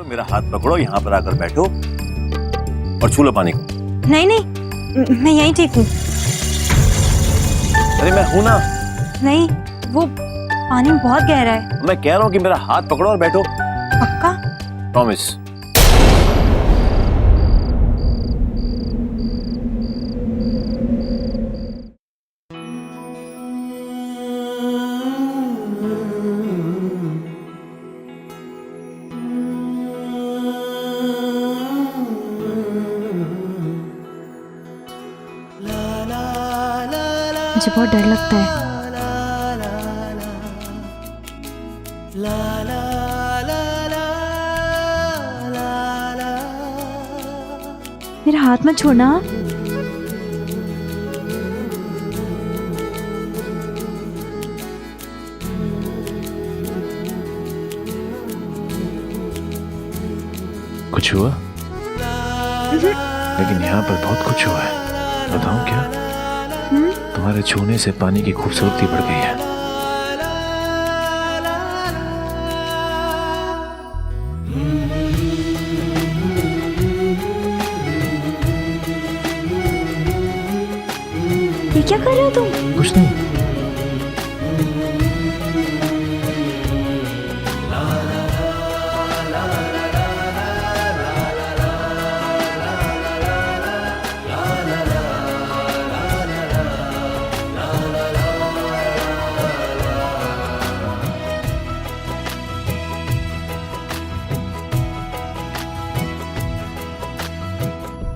मेरा हाथ पकड़ो, यहाँ पर आकर बैठो और छू लो पानी को। नहीं नहीं, मैं यहीं ठीक हूँ। अरे मैं हूं ना। नहीं, वो पानी बहुत गहरा है। मैं कह रहा हूँ कि मेरा हाथ पकड़ो और बैठो। पक्का? प्रॉमिस। मुझे बहुत डर लगता है। मेरा हाथ मत छोड़ना। कुछ हुआ? लेकिन यहाँ पर बहुत कुछ हुआ है। बताऊं क्या? तुम्हारे छूने से पानी की खूबसूरती बढ़ गई है। ये क्या कर रहे हो तुम? कुछ नहीं।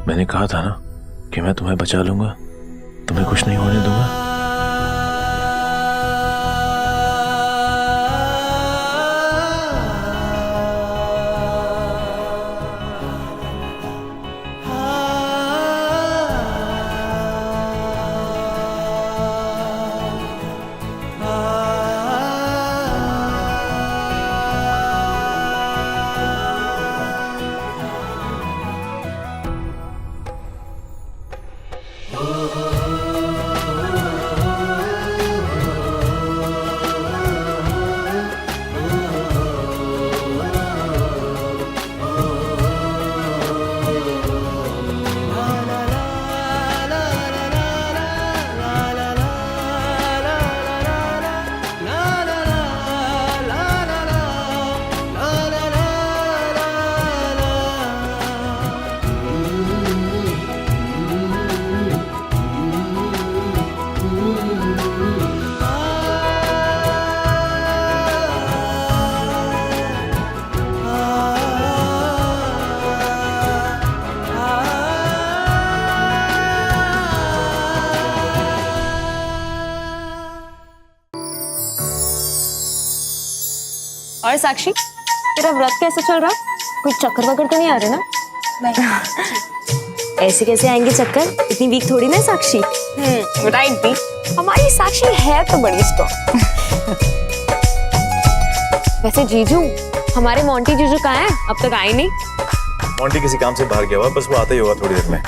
मैंने कहा था ना कि मैं तुम्हें बचा लूंगा, तुम्हें कुछ नहीं होने दूंगा। और साक्षी, तेरा व्रत कैसा चल रहा? कोई चक्कर वक्कर तो नहीं आ रहे ना? नहीं। ऐसे कैसे आएंगे चक्कर? इतनी वीक थोड़ी ना साक्षी। राइट भी। हमारी साक्षी है तो बड़ी स्ट्रॉन्ग। वैसे जीजू, हमारे मोंटी जीजू कहाँ हैं? अब तक आए नहीं। मोंटी किसी काम से बाहर गया हुआ, बस वो आता ही होगा थोड़ी देर में।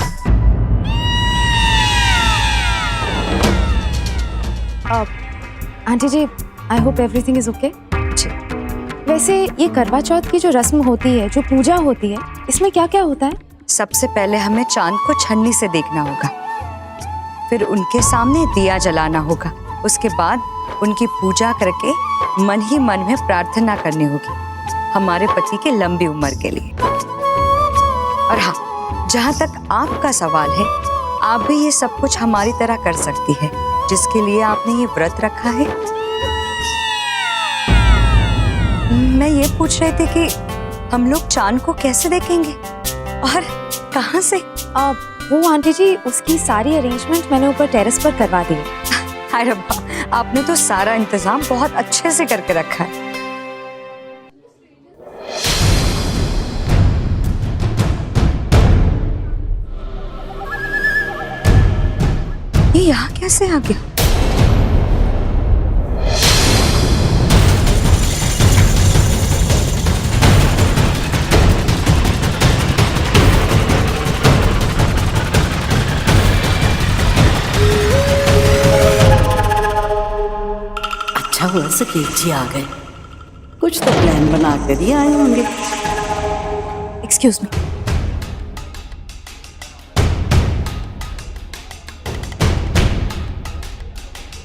Aunty ji, I hope everything is okay. वैसे ये करवा चौथ की जो रस्म होती है, जो पूजा होती है, इसमें क्या क्या होता है? सबसे पहले हमें चांद को छन्नी से देखना होगा, फिर उनके सामने दिया जलाना होगा, उसके बाद उनकी पूजा करके मन ही मन में प्रार्थना करनी होगी हमारे पति के लंबी उम्र के लिए। और हाँ, जहाँ तक आपका सवाल है, आप भी ये सब कुछ हमारी तरह कर सकती है, जिसके लिए आपने ये व्रत रखा है। मैं ये पूछ रहे थे कि हम लोग चांद को कैसे देखेंगे और कहाँ से? वो आंटी जी, उसकी सारी अरेंजमेंट मैंने ऊपर टेरेस पर करवा दी है। हाय रब्बा, आपने तो सारा इंतजाम बहुत अच्छे से करके रखा है। ये यहाँ कैसे आ गया? अच्छा हुआ सकील जी आ गए, कुछ तो प्लान बना कर ही आए होंगे। Excuse me.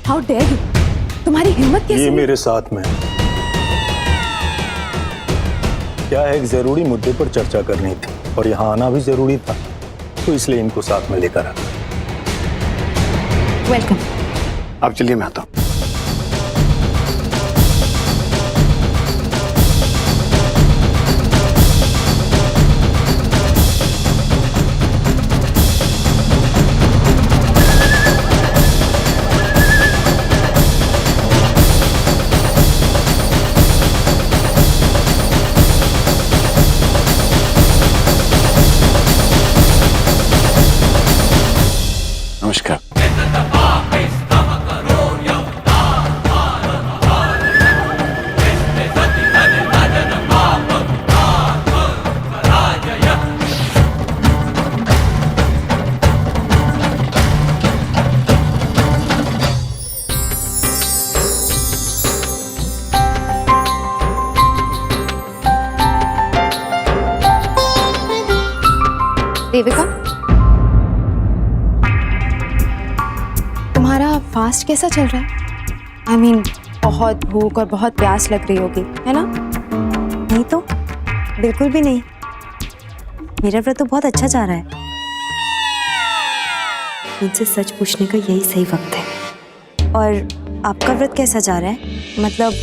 How dare you, तुम्हारी हिम्मत कैसे ये हुई? मेरे साथ में है। क्या है, एक जरूरी मुद्दे पर चर्चा करनी थी और यहाँ आना भी जरूरी था, तो इसलिए इनको साथ में लेकर आया। वेलकम। आप चलिए, मैं आता हूँ। नमस्कार। देविका, तुम्हारा फास्ट कैसा चल रहा है? आई मीन, बहुत भूख और बहुत प्यास लग रही होगी, है ना? नहीं तो, बिल्कुल भी नहीं। मेरा व्रत तो बहुत अच्छा जा रहा है। मुझसे सच पूछने का यही सही वक्त है। और आपका व्रत कैसा जा रहा है? मतलब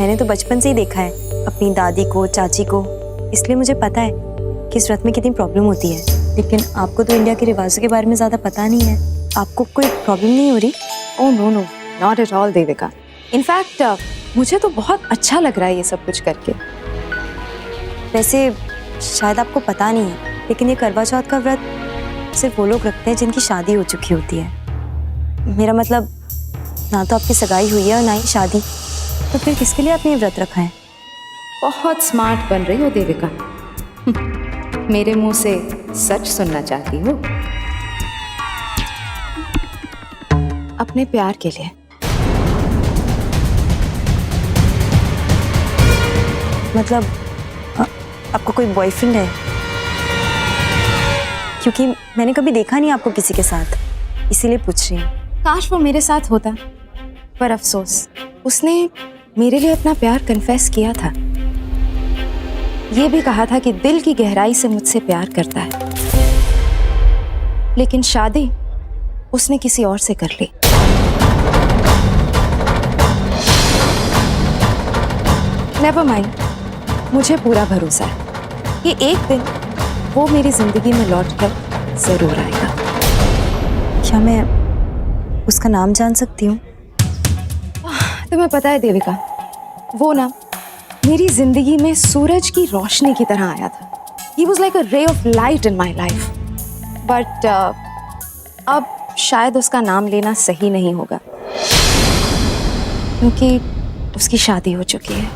मैंने तो बचपन से ही देखा है अपनी दादी को, चाची को, इसलिए मुझे पता है कि इस व्रत में कितनी प्रॉब्लम होती है। लेकिन आपको तो इंडिया के रिवाजों के बारे में ज़्यादा पता नहीं है। आपको कोई प्रॉब्लम नहीं हो रही? Oh no no, not at all Devika. In fact मुझे तो बहुत अच्छा लग रहा है ये सब कुछ करके। वैसे शायद आपको पता नहीं है, लेकिन ये करवा चौथ का व्रत सिर्फ वो लोग रखते हैं जिनकी शादी हो चुकी होती है। मेरा मतलब, ना तो आपकी सगाई हुई है और ना ही शादी, तो फिर किसके लिए आपने ये व्रत रखा है? बहुत स्मार्ट बन रही हो देविका। मेरे मुंह से सच सुनना चाहती हो? अपने प्यार के लिए। मतलब आपको कोई बॉयफ्रेंड है? क्योंकि मैंने कभी देखा नहीं आपको किसी के साथ, इसीलिए पूछ रही हूँ। काश वो मेरे साथ होता, पर अफसोस उसने मेरे लिए अपना प्यार कन्फेस किया था। ये भी कहा था कि दिल की गहराई से मुझसे प्यार करता है, लेकिन शादी उसने किसी और से कर ली। नेवर माइंड, मुझे पूरा भरोसा है कि एक दिन वो मेरी जिंदगी में लौटकर जरूर आएगा। क्या मैं उसका नाम जान सकती हूँ? तुम्हें पता है देविका, वो ना मेरी जिंदगी में सूरज की रोशनी की तरह आया था। He was like a ray of light in my life. But अब शायद उसका नाम लेना सही नहीं होगा, क्योंकि उसकी शादी हो चुकी है।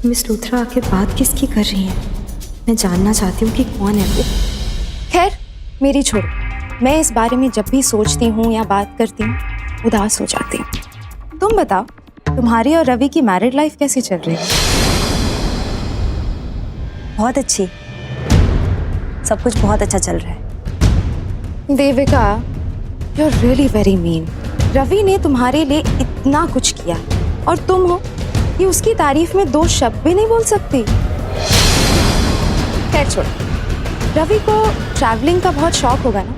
मिस लूथरा आखिर बात किसकी कर रही हैं? मैं जानना चाहती हूँ कि कौन है वो। खैर मेरी छोड़ो, मैं इस बारे में जब भी सोचती हूँ या बात करती हूँ उदास हो जाती हूँ। तुम बताओ, तुम्हारी और रवि की मैरिड लाइफ कैसी चल रही है? बहुत अच्छी, सब कुछ बहुत अच्छा चल रहा है। Devika, you are really very mean. Ravi ने तुम्हारे लिए इतना कुछ किया और तुम हो कि उसकी तारीफ में दो शब्द भी नहीं बोल सकती। खैर छोड़ो, रवि को ट्रैवलिंग का बहुत शौक होगा ना?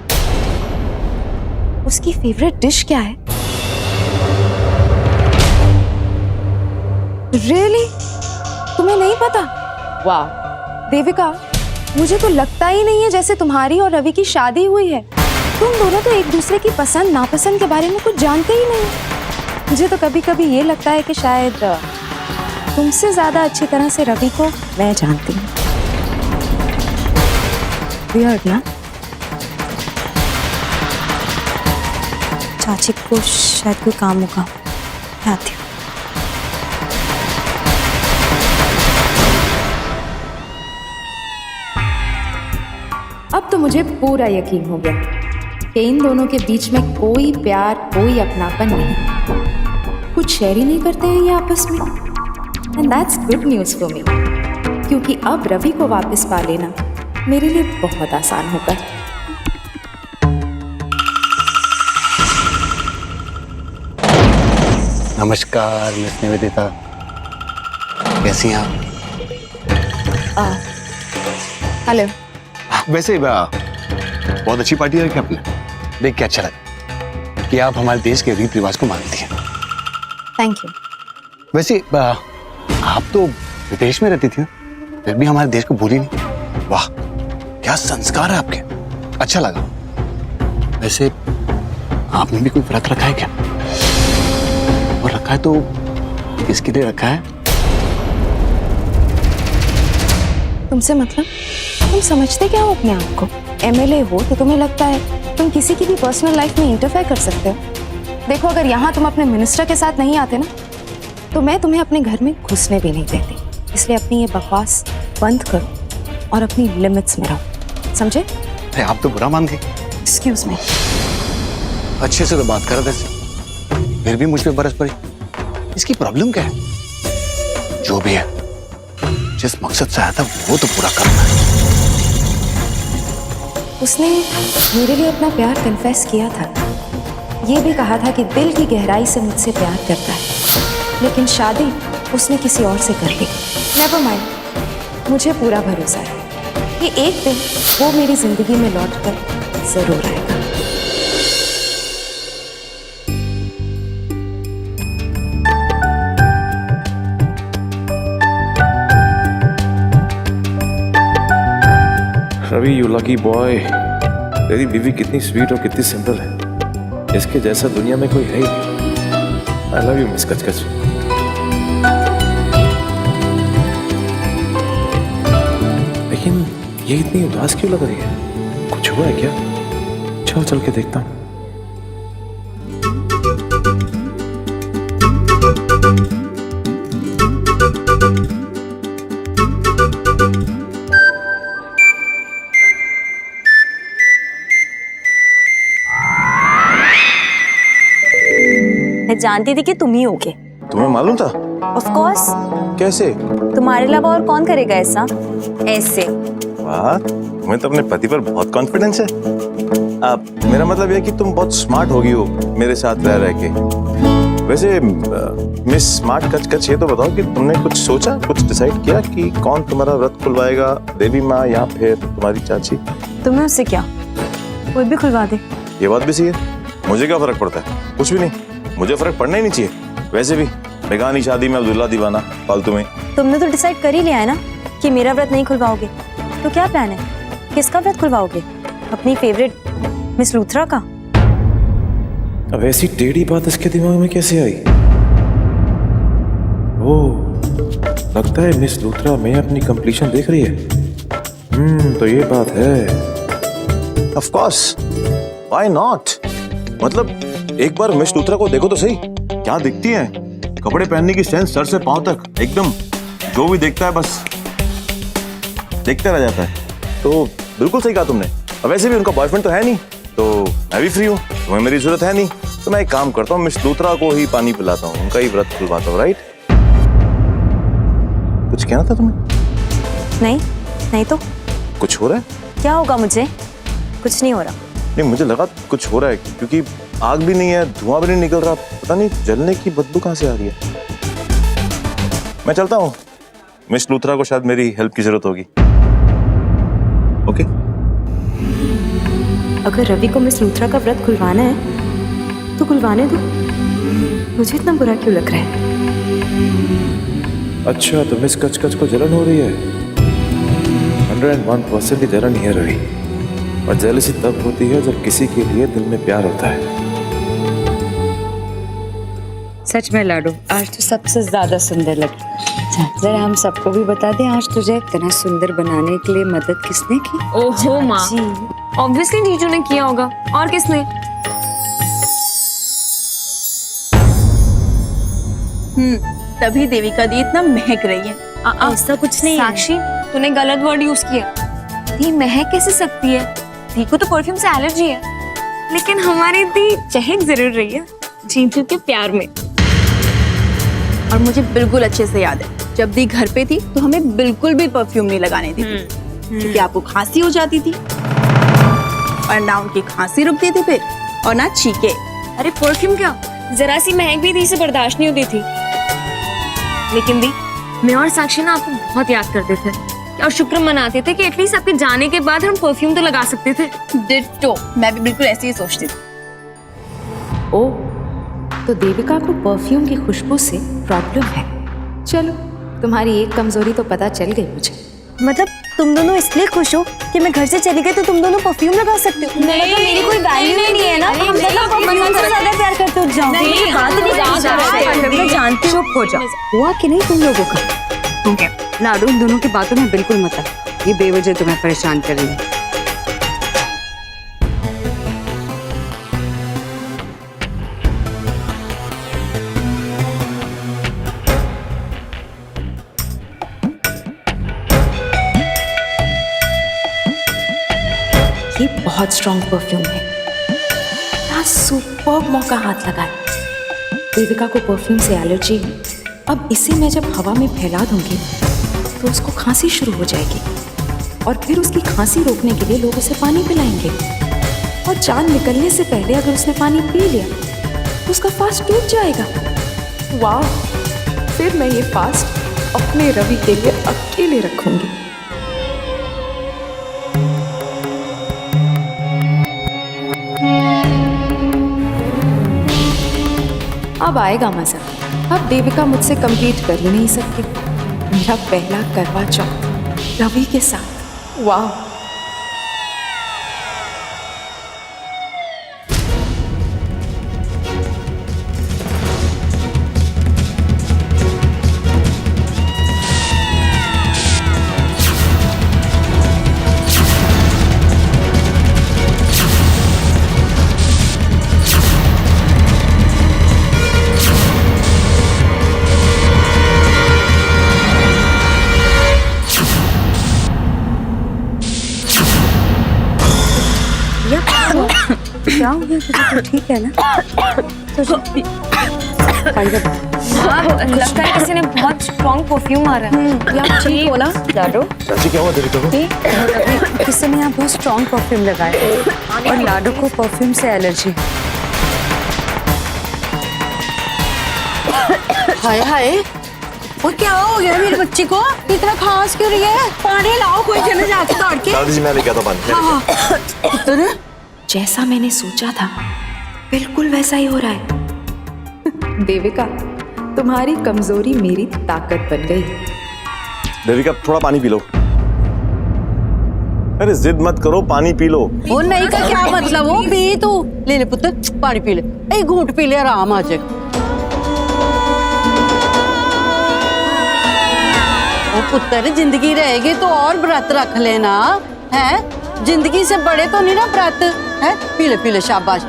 उसकी फेवरेट डिश क्या है? रियली? तुम्हें नहीं पता? वाह देविका, मुझे तो लगता ही नहीं है जैसे तुम्हारी और रवि की शादी हुई है। तुम दोनों तो एक दूसरे की पसंद नापसंद के बारे में कुछ जानते ही नहीं। मुझे तो कभी कभी ये लगता है कि शायद तुमसे ज्यादा अच्छी तरह से रवि को मैं जानती हूँ। Weird ना? चाची को शायद कोई काम होगा, मैं आती हूँ। अब तो मुझे पूरा यकीन हो गया कि इन दोनों के बीच में कोई प्यार, कोई अपनापन नहीं। कुछ शेयर ही नहीं करते हैं ये आपस में। And that's good news for me, क्योंकि अब रवि को वापस पा लेना मेरे लिए बहुत आसान होगा। नमस्कार मिस निवेदिता, कैसी हैं आप? हेलो। वैसे बहुत अच्छी पार्टी है क्या आपने? देख के अच्छा लगा कि आप हमारे देश के रीति रिवाज को मानती हैं। Thank you. वैसे आप तो विदेश में रहती थी ना, फिर भी हमारे देश को भूली नहीं। वाह, क्या संस्कार है आपके, अच्छा लगा। वैसे आपने भी कोई व्रत रखा है क्या? और रखा है तो किसके लिए रखा है? तुमसे मतलब? तुम समझते क्या हो अपने आप को? एमएलए हो तो तुम्हें लगता है तुम किसी की भी पर्सनल लाइफ में इंटरफेयर कर सकते हो। देखो, अगर यहाँ तुम अपने मिनिस्टर के साथ नहीं आते ना, तो मैं तुम्हें अपने घर में घुसने भी नहीं देती। इसलिए अपनी ये बकवास बंद करो और अपनी लिमिट्स में रहो, समझे? अरे आप तो बुरा मान गए। Excuse me. अच्छे से तो बात कर रहे थे, फिर भी मुझ पे बरस पड़ी। इसकी प्रॉब्लम क्या है? जो भी है, जिस मकसद से आया था वो तो पूरा करना है। उसने मेरे लिए अपना प्यार कन्फेस किया था। ये भी कहा था कि दिल की गहराई से मुझसे प्यार करता है, लेकिन शादी उसने किसी और से कर ली। नेवर माइंड, मुझे पूरा भरोसा है कि एक दिन वो मेरी जिंदगी में लौटकर जरूर आएगा। Ravi, you lucky boy. तेरी बीवी कितनी स्वीट और कितनी सिंपल है, इसके जैसा दुनिया में कोई है ही नहीं। आई लव यू मिस कचकच। लेकिन ये इतनी उदास क्यों लग रही है? कुछ हुआ है क्या? चल चल के देखता हूँ। मैं जानती थी कि तुम ही होगे। तुम्हें मालूम था? Of course. कैसे? तुम्हारे अलावा और कौन करेगा ऐसा? ऐसे। वाह, तुम्हें तो अपने पति पर बहुत कॉन्फिडेंस है। मेरा मतलब यह कि तुम बहुत स्मार्ट होगी हो मेरे साथ रह रह के। वैसे मिस स्मार्ट कच, ये तो बताओ कि तुमने कुछ सोचा, कुछ डिसाइड किया कि कौन तुम्हारा व्रत खुलवाएगा, देवी माँ या फिर तुम्हारी चाची? तुम्हें उससे क्या, कोई भी खुलवा दे। ये बात भी सही है, मुझे क्या फर्क पड़ता है? कुछ भी नहीं, मुझे फर्क पड़ना ही नहीं चाहिए। वैसे भी बेगानी शादी में अब्दुल्ला दीवाना फालतू में। तुमने तो डिसाइड कर ही लिया है ना कि मेरा व्रत नहीं खुलवाओगे, तो क्या प्लान है? किसका व्रत खुलवाओगे? अपनी फेवरेट मिस लूथरा का? अब ऐसी टेढ़ी बात इसके दिमाग में कैसे आई? ओह, लगता है मिस लूथरा में अपनी कंप्लीशन देख रही है। तो ये बात है। Of course, why not? मतलब एक बार मिस लूथरा को देखो तो सही, क्या दिखती है। कपड़े पहनने की सेंस सर से पांव तक, एकदम जो भी देखता है बस देखता रह जाता है। तो बिल्कुल सही कहा तुमने। अब वैसे भी उनका बॉयफ्रेंड तो है नहीं, तो मैं भी फ्री हूँ, तुम्हें मेरी जरूरत है नहीं, तो मैं एक काम करता हूँ, मिस लूथरा को ही पानी पिलाता हूँ, उनका ही व्रत खुलवाता हूँ। राइट? कुछ कहना था तुम्हें? नहीं तो कुछ हो रहा है? क्या होगा? मुझे कुछ नहीं हो रहा। नहीं, मुझे लगा कुछ हो रहा है, क्योंकि आग भी नहीं है, धुआं भी नहीं निकल रहा, पता नहीं जलने की बदबू कहां से आ रही है। मैं चलता हूँ, मिस लूथरा को शायद मेरी हेल्प की जरूरत होगी। ओके? अगर रवि को मिस लूथरा का व्रत खुलवाना है तो खुलवाने दो, मुझे इतना बुरा क्यों लग रहा है? अच्छा, तो मिस कचकच को जलन हो रही है। 101% की जलन ही है रवि, और जेलसी तब होती है जब किसी के लिए दिल में प्यार होता है। सच में लाडू, आज तो सबसे ज्यादा सुंदर लगी। जरा हम सबको भी बता दें, आज तुझे इतना सुंदर बनाने के लिए मदद किसने की? ओहो माँ, ऑब्वियसली जीजू ने किया होगा, और किसने? तभी देविका दी इतना महक रही है। ऐसा कुछ नहीं है। साक्षी, तूने गलत वर्ड यूज किया। दी महक कैसे सकती है? दी को तो परफ्यूम से एलर्जी है, लेकिन हमारी दी चहक जरूर रही है जीजू के प्यार में। और मुझे बिल्कुल अच्छे से याद है, जब दी घर पे थी तो हमें बिल्कुल भी परफ्यूम नहीं लगाने दी थी, क्योंकि आपको खांसी हो जाती थी और ना उनकी खांसी रुकती थी फिर, और ना छींके। अरे परफ्यूम क्या, जरा सी महक भी दी से बर्दाश्त नहीं होती थी। लेकिन दी, मैं और साक्षी ना आपको बहुत याद करते थे और शुक्र मनाते थे कि एटलीस्ट आपके जाने के बाद हम परफ्यूम तो लगा सकते थे। डिट्टो, मैं भी बिल्कुल ऐसे ही सोचती थी। ओ, तो देविका को परफ्यूम की खुशबू से प्रॉब्लम है। चलो, तुम्हारी एक कमजोरी तो पता चल गई मुझे। मतलब तुम दोनों इसलिए खुश हो कि मैं घर से चली गई तो तुम दोनों परफ्यूम लगा सकते हो? नहीं, मतलब मेरी कोई वैल्यू ही नहीं है ना? नहीं, हम नहीं, मतलब परफ्यूम से ज्यादा प्यार करते हो। जाओ, मुझे बात नहीं करनी। मैं जानती हूँ। चुप हो जाओ। हुआ कि नहीं तुम लोगों का? लाडू, इन दोनों की बातों में बिल्कुल मत आ। ये बेवजह तुम्हें परेशान कर रही है। ये बहुत स्ट्रॉन्ग परफ्यूम है। क्या सुपर्ब मौका हाथ लगाए। देविका को परफ्यूम से एलर्जी है। अब इसे मैं जब हवा में फैला दूंगी तो उसको खांसी शुरू हो जाएगी और फिर उसकी खांसी रोकने के लिए लोग उसे पानी पिलाएंगे और चांद निकलने से पहले अगर उसने पानी पी लिया तो उसका फास्ट टूट जाएगा। वाह, फिर मैं ये फास्ट अपने रवि के लिए अकेले रखूंगी। अब आएगा मजा। अब देविका मुझसे कंप्लीट कर ही नहीं सकती। मेरा पहला करवा चौथ रवि के साथ। वाह, क्या हो गया तुझे? तो ठीक है ना? लगता है किसी ने बहुत स्ट्रॉन्ग परफ्यूम मारा है। ठीक हो ना? लाडो, चाची क्या हुआ देविका को? किसी ने यहाँ बहुत स्ट्रॉन्ग परफ्यूम लगाया और लाडो को परफ्यूम से एलर्जी। हाय हाय, वो क्या हो गया मेरे बच्चे को? इतना खांस क्यों रही है? पानी लाओ, कोई चले जाके दौड़ के। दादी जी मैं लेके आता पानी। पुत्र, जैसा मैंने सोचा था बिल्कुल वैसा ही हो रहा है। देविका, तुम्हारी कमजोरी मेरी ताकत बन गई। देविका थोड़ा पानी पी लो। अरे जिद मत करो, पानी पी लो। वो नहीं का क्या मतलब? वो पी तू, ले ले पुत्र, पानी पी ले, एक घूंट पी ले, आराम आ जाएगा। वो पुत्र, जिंदगी रहेगी तो और व्रत रख लेना है। जिंदगी से बड़े तो नहीं ना व्रत है। पी ले शाबाश।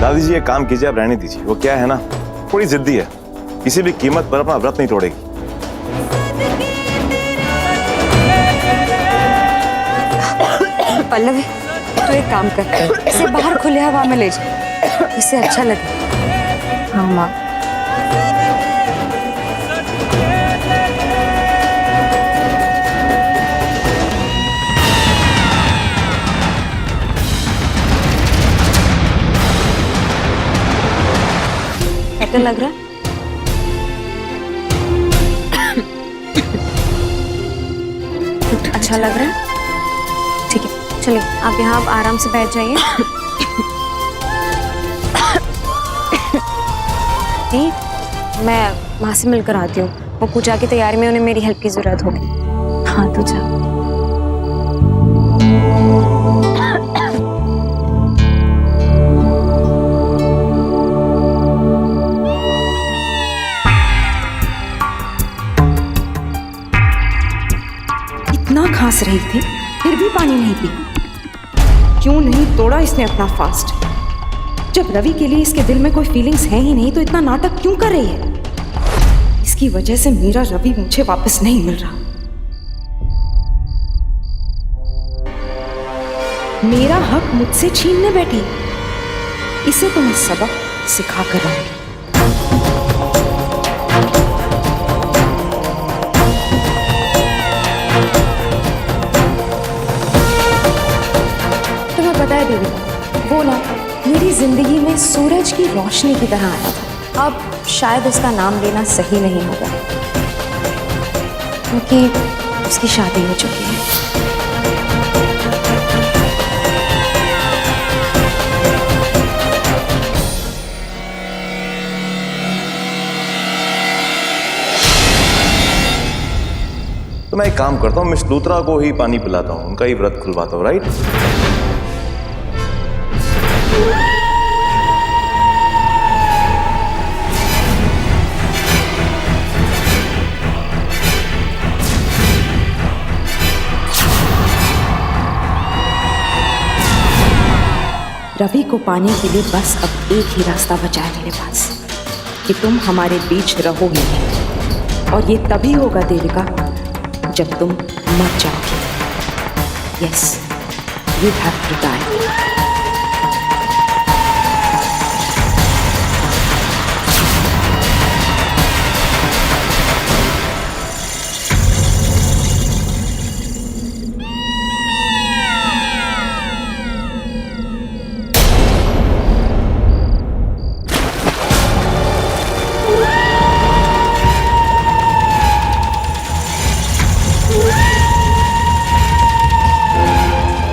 दादी जी एक काम कीजिए, आप रहने दीजिए। वो क्या है ना, थोड़ी जिद्दी है, किसी भी कीमत पर अपना व्रत नहीं तोड़ेगी। पल्लवी, तो एक काम कर, इसे बाहर खुले हवा में ले जा, इसे अच्छा लगे। हाँ माँ। कैसा लग रहा है? अच्छा लग रहा है? ठीक है, चलिए आप यहाँ आराम से बैठ जाइए। दी, मैं माँ से मिलकर आती हूँ। वो पूजा की तैयारी में उन्हें मेरी हेल्प की जरूरत होगी। हाँ तो जा। इतना खांस रही थी फिर भी पानी नहीं पी। क्यों नहीं तोड़ा इसने अपना फास्ट? जब रवि के लिए इसके दिल में कोई फीलिंग्स है ही नहीं तो इतना नाटक क्यों कर रही है? इसकी वजह से मेरा रवि मुझे वापस नहीं मिल रहा। मेरा हक मुझसे छीनने बैठी। इसे तो मैं सबक सिखा कर रहूंगी। तुम्हें पता है देवी, वो ना मेरी जिंदगी में सूरज की रोशनी की तरह आया था। अब शायद उसका नाम लेना सही नहीं होगा क्योंकि उसकी शादी हो चुकी है। तो मैं एक काम करता हूँ, मिस लूथरा को ही पानी पिलाता हूँ, उनका ही व्रत खुलवाता हूँ, राइट? रवि को पाने के लिए बस अब एक ही रास्ता बचा है मेरे पास, कि तुम हमारे बीच रहो ही नहीं। और ये तभी होगा देविका जब तुम मर जाओगे। Yes, you have to die.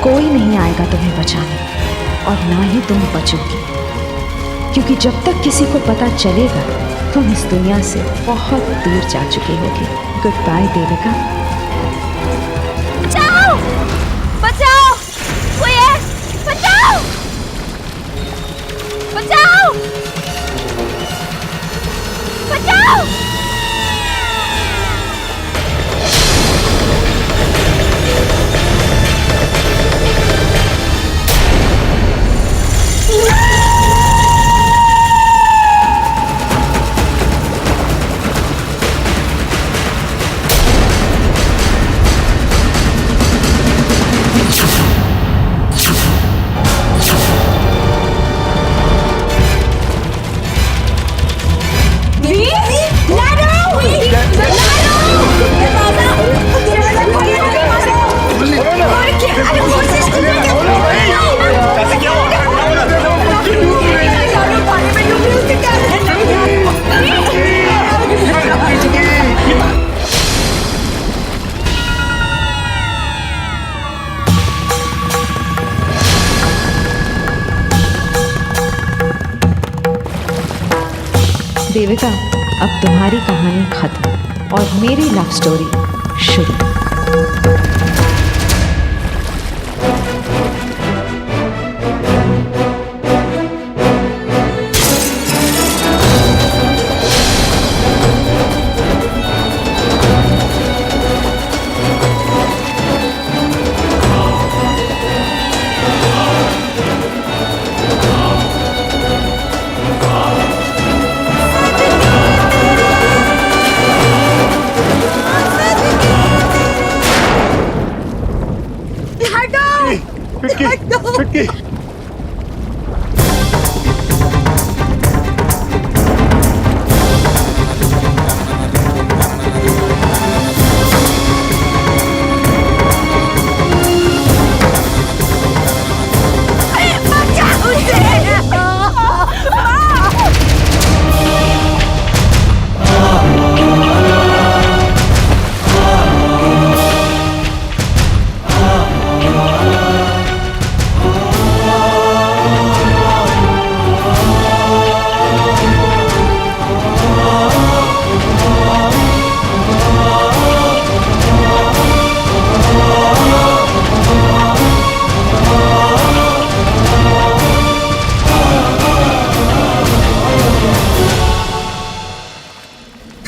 कोई नहीं आएगा तुम्हें बचाने और ना ही तुम बचोगी, क्योंकि जब तक किसी को पता चलेगा तुम इस दुनिया से बहुत दूर जा चुके होगे। Goodbye Devika. बचाओ! बचाओ! कोई है? बचाओ! बचाओ! बचाओ! देविका, अब तुम्हारी कहानी खत्म और मेरी लव स्टोरी शुरू।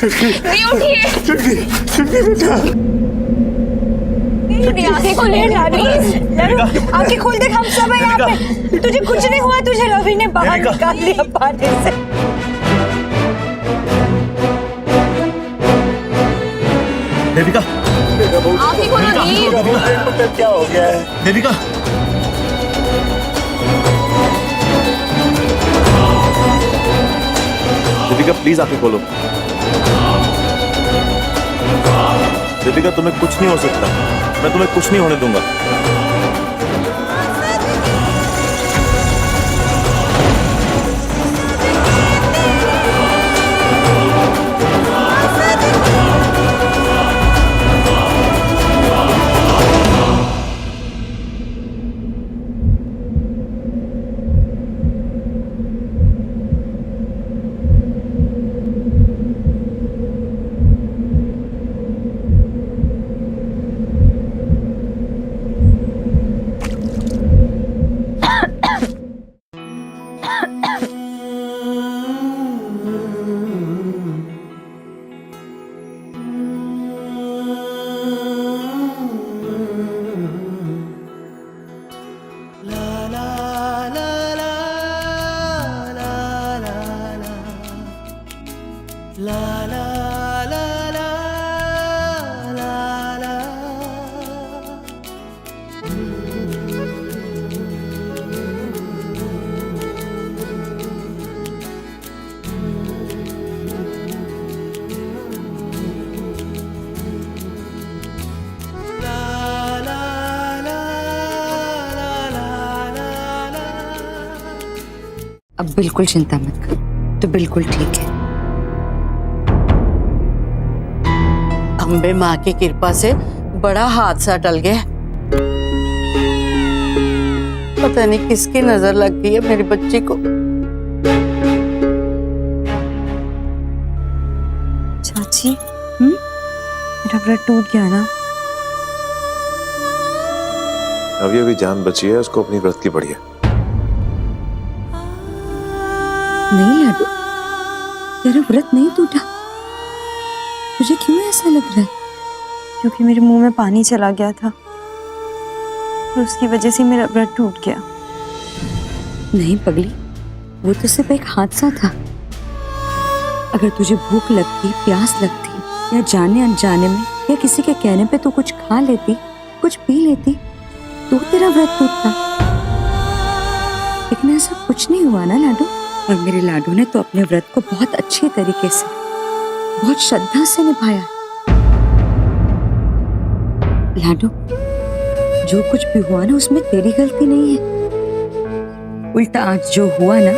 चुटकी नहीं उठिए। चुटकी बेटा, मेरी आंखें खोल आंखें खोल देख, हम सब है यहाँ पे। तुझे कुछ नहीं हुआ, तुझे रवि ने बाहर निकाल लिया पानी से। देविका, आंखें खोलो। क्या हो गया है? देविका, दीपिका प्लीज आंखें खोलो। दीपिका तुम्हें कुछ नहीं हो सकता, मैं तुम्हें कुछ नहीं होने दूंगा। अब बिल्कुल चिंता मत कर, तो बिल्कुल ठीक है। अम्बे माँ की कृपा से बड़ा हादसा टल गया। पता नहीं किसकी नजर लग गई है मेरी बच्ची को। चाची, मेरा व्रत टूट गया ना? अभी अभी जान बची है, उसको अपनी व्रत की बढ़िया। नहीं लाडू, तेरा व्रत नहीं टूटा। तुझे क्यों ऐसा लग रहा है? क्योंकि मेरे मुंह में पानी चला गया था और उसकी वजह से मेरा व्रत टूट गया। नहीं पगली, वो तो सिर्फ एक हादसा था। अगर तुझे भूख लगती, प्यास लगती, या जाने अनजाने में या किसी के कहने पे तू कुछ खा लेती, कुछ पी लेती, तो तेरा व्रत टूटता। लेकिन ऐसा कुछ नहीं हुआ ना लाडू। और मेरे लाडू ने तो अपने व्रत को बहुत अच्छे तरीके से, बहुत श्रद्धा से निभाया। लाडू, जो कुछ भी हुआ ना उसमें तेरी गलती नहीं है। उल्टा आज जो हुआ ना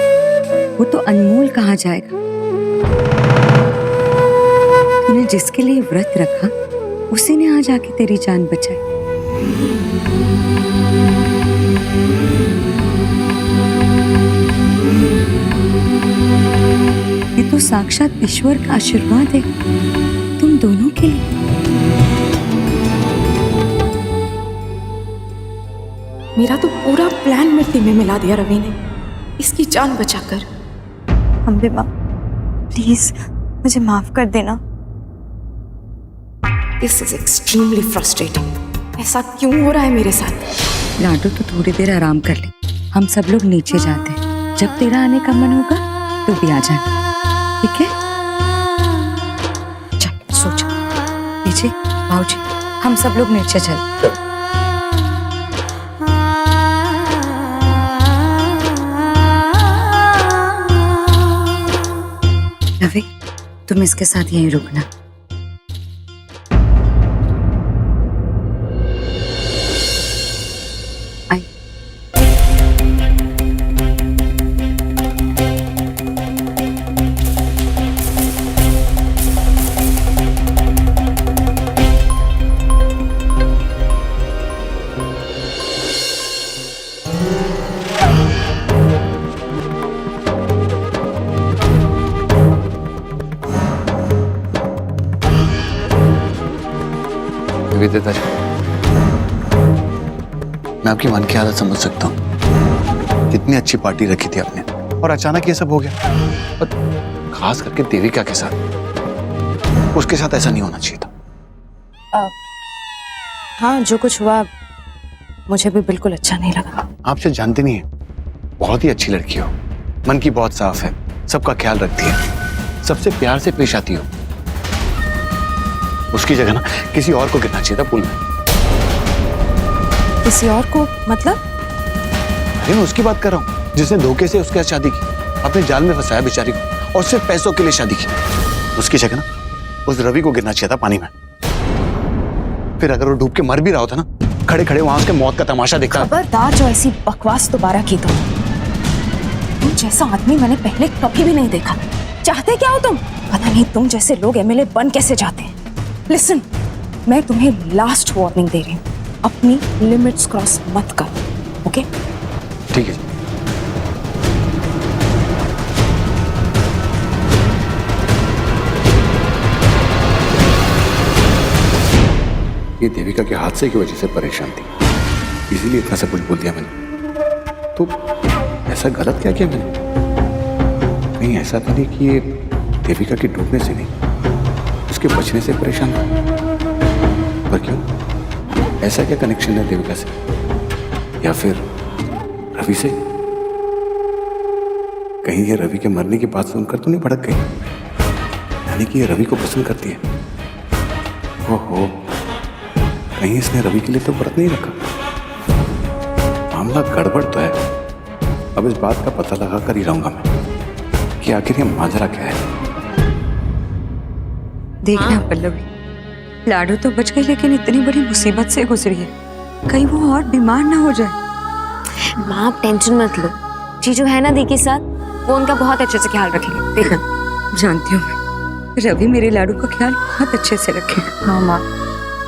वो तो अनमोल कहा जाएगा। तूने जिसके लिए व्रत रखा उसी ने आज आके तेरी जान बचाई। ये तो साक्षात ईश्वर का आशीर्वाद है तुम दोनों के लिए। मेरा तो पूरा प्लान मिट्टी में मिला दिया रवि ने, इसकी जान बचाकर। अम्बे माँ, प्लीज मुझे माफ कर देना। This is extremely frustrating. ऐसा क्यों हो रहा है मेरे साथ? लाडू तो थोड़ी देर आराम कर ले, हम सब लोग नीचे जाते हैं। जब तेरा आने का मन होगा तो भी आ जाना, ठीक है? चल सो जा। नीचे भाऊजी, हम सब लोग नीचे चल। रवि, तुम इसके साथ यहीं रुकना। आई। मैं आपकी मन की हालत समझ सकता हूँ। कितनी अच्छी पार्टी रखी थी आपने और अचानक ये सब हो गया। और खास करके देविका के साथ, उसके साथ ऐसा नहीं होना चाहिए था। हाँ, जो कुछ हुआ मुझे भी बिल्कुल अच्छा नहीं लगा। आप शायद जानते नहीं है, बहुत ही अच्छी लड़की हो, मन की बहुत साफ है, सबका ख्याल रखती है, सबसे प्यार से पेश आती हो। उसकी जगह ना किसी और को गिरना चाहिए था पुल में। किसी और को मतलब? अरे मैं उसकी बात कर रहा हूँ जिसने धोखे से उसके साथ शादी की, अपने जाल में फंसाया बेचारी को, और सिर्फ पैसों के लिए शादी की। उसकी जगह ना उस रवि को गिरना चाहिए था पानी में। फिर अगर वो डूब के मर भी रहा होता ना, खड़े खड़े वहां उसके मौत का तमाशा देखा। खबरदार जो ऐसी बकवास दोबारा की तो तुम जैसा आदमी मैंने पहले कभी भी नहीं देखा। चाहते क्या हो तुम? पता नहीं तुम जैसे लोग एमएलए बन कैसे जाते हैं। लिसन, मैं तुम्हें लास्ट वार्निंग दे रही हूँ, अपनी लिमिट्स क्रॉस मत कर। ओके? ठीक है। ये देविका के हादसे की वजह से परेशान थी, इसीलिए इतना सब कुछ बोल दिया मैंने। तो ऐसा गलत क्या किया मैंने? नहीं, ऐसा तो नहीं कि ये देविका के डूबने से नहीं, उसके बचने से परेशान था। पर क्यों? ऐसा क्या कनेक्शन है देविका से, या फिर रवि से? कहीं ये रवि के मरने की बात सुनकर तो नहीं भड़क गई? यानी कि ये रवि को पसंद करती है। ओहो, कहीं इसने रवि के लिए तो व्रत नहीं रखा? मामला गड़बड़ तो है। अब इस बात का पता लगा कर ही रहूंगा मैं कि आखिर ये माजरा क्या है। देखना पल्लवी, लाडू तो बच गई लेकिन इतनी बड़ी मुसीबत से गुजरी है, कहीं वो और बीमार ना हो जाए। माँ आप टेंशन मत लो, जीजू है ना दी के साथ, वो उनका बहुत अच्छे से ख्याल रखेंगे। देखना। जानती हूँ मैं, रवि मेरे लाडू का ख्याल बहुत अच्छे से रखे। हाँ माँ।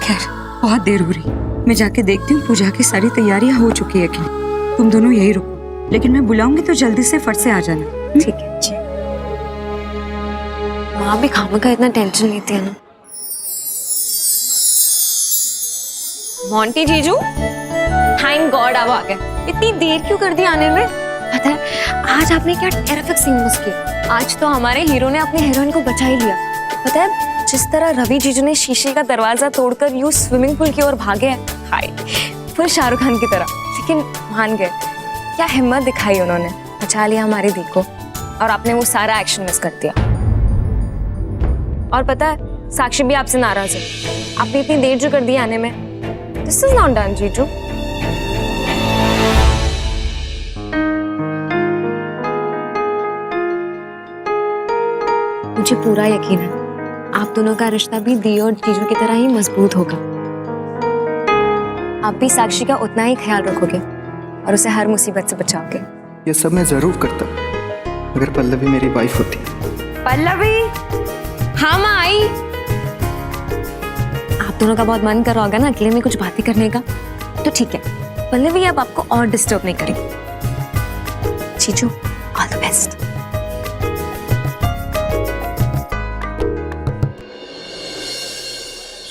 खैर, बहुत देर हो रही, मैं जाके देखती हूँ पूजा की सारी तैयारियां हो चुकी है कि नहीं। तुम दोनों यही रुको, लेकिन मैं बुलाऊंगी तो जल्दी से फट से आ जाना। ठीक है जी। माँ भी खामा का इतना टेंशन लेती है ना। मोंटी जीजू, थैंक गॉड आप आ गए। इतनी देर क्यों कर दी आने में? पता है आज आपने क्या टेरिफिक सीन मिस किया। आज तो हमारे हीरो ने अपनी हीरोइन को बचा ही लिया। पता है जिस तरह रवि जीजू ने शीशे का दरवाजा तोड़कर यूं स्विमिंग पूल की ओर भागे हैं, हाय फुल शाहरुख खान की तरह, लेकिन मान गए। क्या हिम्मत दिखाई उन्होंने, बचा लिया हमारी दी को, और आपने वो सारा एक्शन मिस कर दिया। और पता है साक्षी भी आपसे नाराज है, आपने इतनी देर जो कर दी आने में। दिस इज नॉट डन जीजू। मुझे पूरा यकीन है आप दोनों का रिश्ता भी दी और जीजू की तरह ही मजबूत होगा। आप भी साक्षी का उतना ही ख्याल रखोगे और उसे हर मुसीबत से बचाओगे। ये सब मैं जरूर करता अगर पल्लवी मेरी वाइफ होती। पल्लवी, हाँ माँ आई। आप दोनों का बहुत मन कर रहा होगा ना अकेले में कुछ बातें करने का, तो ठीक है पल्लवी अब आपको और डिस्टर्ब नहीं करेगी। जीजू ऑल द बेस्ट।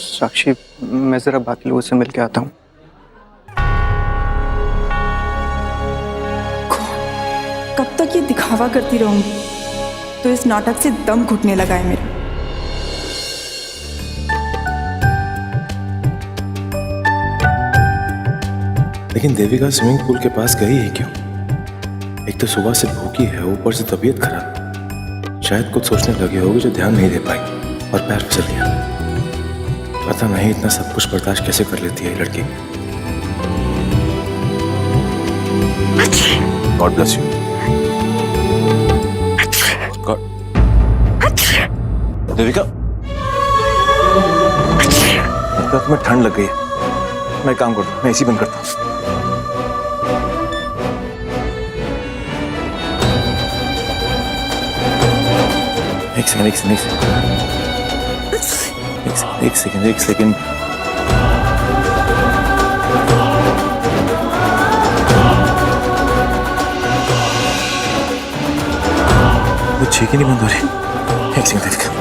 साक्षी, मैं जरा बाकी लोगों से मिल के आता हूँ। कब तक ये दिखावा करती रहूंगी? तो इस नाटक से दम घुटने लगा है मेरा। लेकिन देविका स्विमिंग पूल के पास गई ही क्यों? एक तो सुबह से भूखी है, ऊपर से तबीयत खराब, शायद कुछ सोचने लगी होगी जो ध्यान नहीं दे पाई और पैर फिसल गया। पता नहीं इतना सब कुछ बर्दाश्त कैसे कर लेती है ये लड़की। God bless you. God. Devika, लगता है तुम्हें ठंड लग गई है। मैं काम करता हूँ, मैं एसी बंद करता हूँ। एक सेकंड, एक सेकंड। वो छींकें नहीं बंद हो रही। एक सेकंड देविका।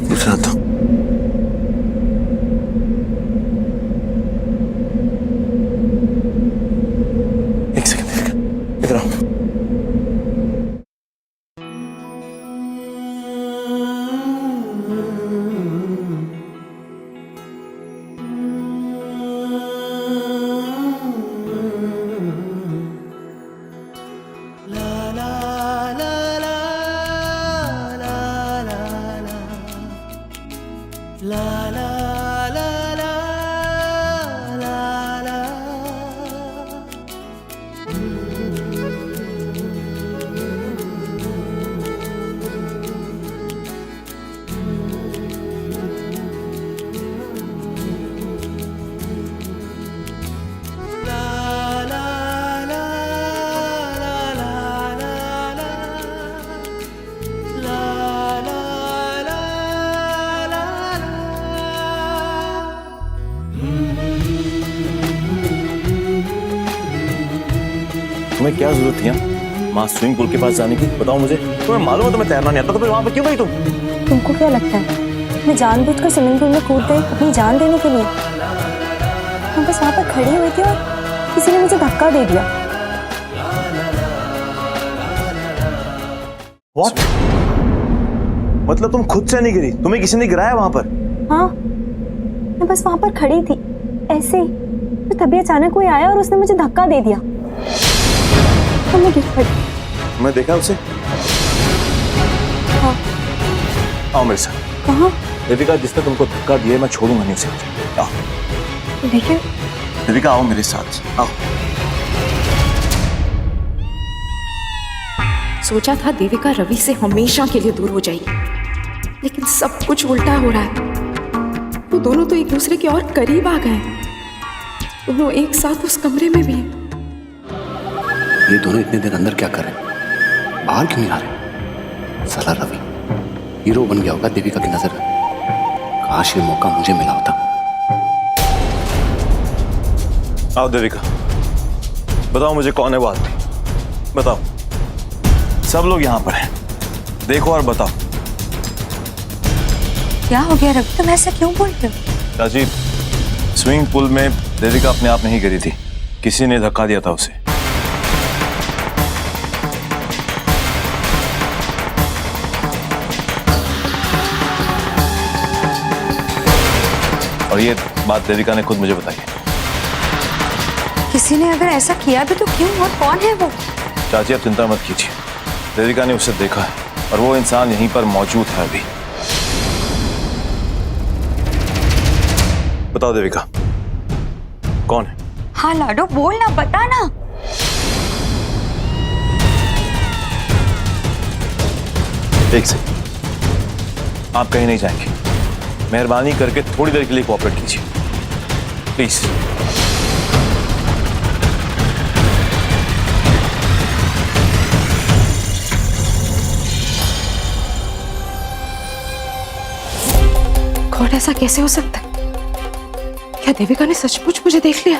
दूसरा आता हूँ। एक सेकंड देविका, इधर आओ। तुम्हें क्या जरूरत थी वहाँ स्विमिंग पूल के पास जाने की? बताओ मुझे। तुम्हें मालूम है तुम्हें तैरना नहीं आता तो फिर वहाँ पे क्यों गई तुम? तुमको क्या लगता है मैं जानबूझकर स्विमिंग पूल में कूद गई अपनी जान देने के लिए? मैं बस वहाँ पर खड़ी हुई थी और किसी ने मुझे धक्का दे दिया। What? मतलब तुम खुद से नहीं गिरी, तुम्हें किसी ने गिराया वहाँ पर? हाँ, मैं बस वहाँ पर खड़ी थी ऐसे ही, तो तभी अचानक कोई आया और उसने मुझे धक्का दे दिया तो मैं गिर पड़ी। मैं देखा उसे? हाँ। आओ मेरे साथ। कहाँ? देविका, जिसने तुमको धक्का दिया मैं छोड़ूंगा नहीं उसे। आओ। लेकिन देविका आओ मेरे साथ, आओ। सोचा था देविका रवि से हमेशा के लिए दूर हो जाएगी, लेकिन सब कुछ उल्टा हो रहा है। वो दोनों तो एक दूसरे के और करीब आ गए। दोनों एक साथ उस कमरे में भी हैं। ये दोनों इतने दिन अंदर क्या कर रहे हैं? बाहर क्यों नहीं आ रहे? साला रवि हीरो बन गया होगा देविका की नजर में। काश ये मौका मुझे मिला होता। आओ देविका, बताओ मुझे कौन है वो आदमी? बताओ। सब लोग यहाँ पर हैं, देखो और बताओ। क्या हो गया रवि, तुम ऐसे क्यों बोल रहे हो? चाची, स्विमिंग पूल में देविका अपने आप नहीं गिरी थी, किसी ने धक्का दिया था उसे। और ये बात देविका ने खुद मुझे बताई है। किसी ने अगर ऐसा किया भी तो क्यों और कौन है वो? चाची आप चिंता मत कीजिए, देविका ने उसे देखा है और वो इंसान यहीं पर मौजूद है अभी। बताओ देविका, कौन है? हाँ लाडो, बोल ना, बता ना। एक सेकंड, आप कहीं नहीं जाएंगे। मेहरबानी करके थोड़ी देर के लिए कोऑपरेट कीजिए प्लीज। गॉड, ऐसा कैसे हो सकता है? क्या देविका ने सचमुच मुझे देख लिया?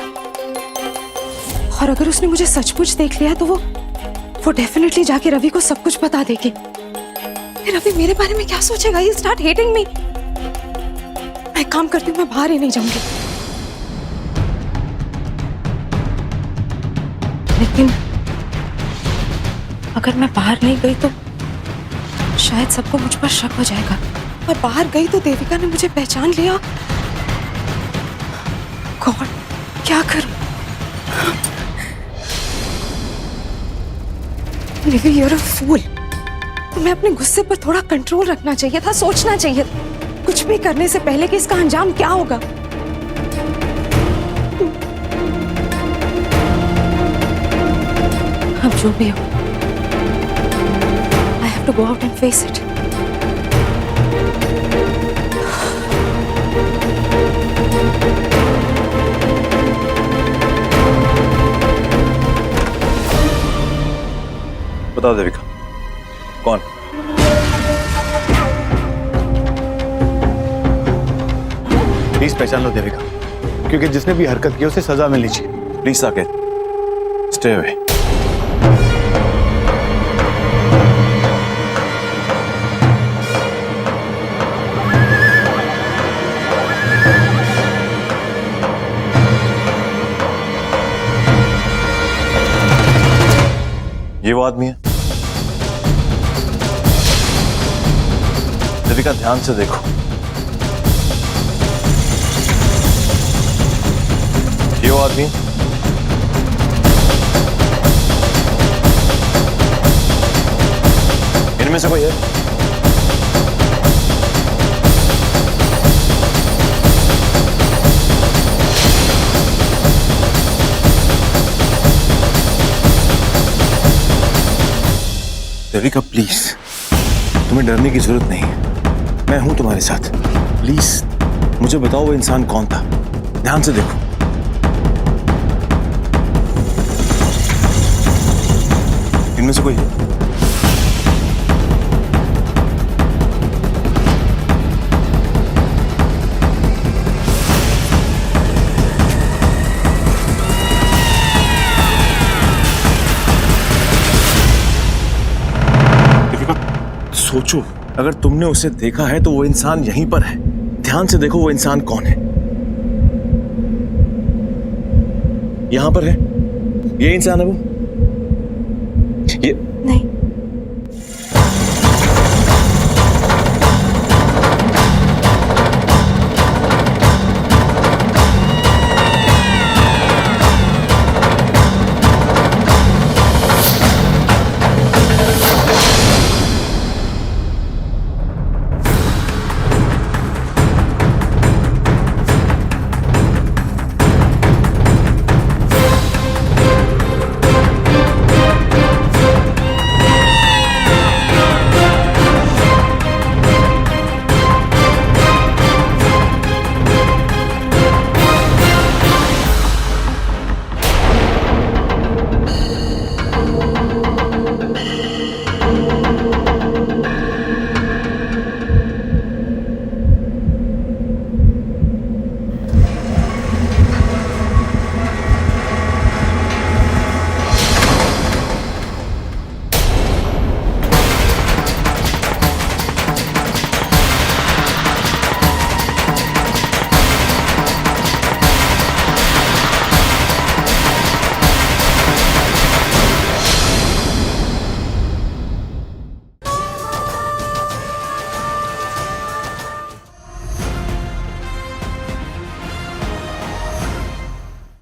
और अगर उसने मुझे सचमुच देख लिया तो वो डेफिनेटली जाके रवि को सब कुछ बता देगी। फिर रवि मेरे बारे में क्या सोचेगा? He'll start hating me। मैं काम करती हूँ, मैं बाहर ही नहीं जाऊंगी। लेकिन अगर मैं बाहर नहीं गई तो शायद सबको मुझ पर शक हो जाएगा। और बाहर गई तो देविका ने मुझे पहचान लिया। गॉड, क्या करूं? Levi, you're a fool। तुम्हें अपने गुस्से पर थोड़ा कंट्रोल रखना चाहिए था, सोचना चाहिए कुछ भी करने से पहले कि इसका अंजाम क्या होगा। अब जो भी हो, I have to go out and face it। बताओ देविका, कौन? प्लीज पहचान लो देविका, क्योंकि जिसने भी हरकत की उसे सजा मिलनी चाहिए। Please Saket, stay away. ये वो आदमी है। देविका ध्यान से देखो, ये वो आदमी। इनमें से कोई है? देविका प्लीज, तुम्हें डरने की जरूरत नहीं है, मैं हूं तुम्हारे साथ। प्लीज मुझे बताओ वो इंसान कौन था, ध्यान से देखो। इनमें से कोई है? सोचो, अगर तुमने उसे देखा है तो वो इंसान यहीं पर है। ध्यान से देखो वो इंसान कौन है। यहां पर है, ये इंसान है वो।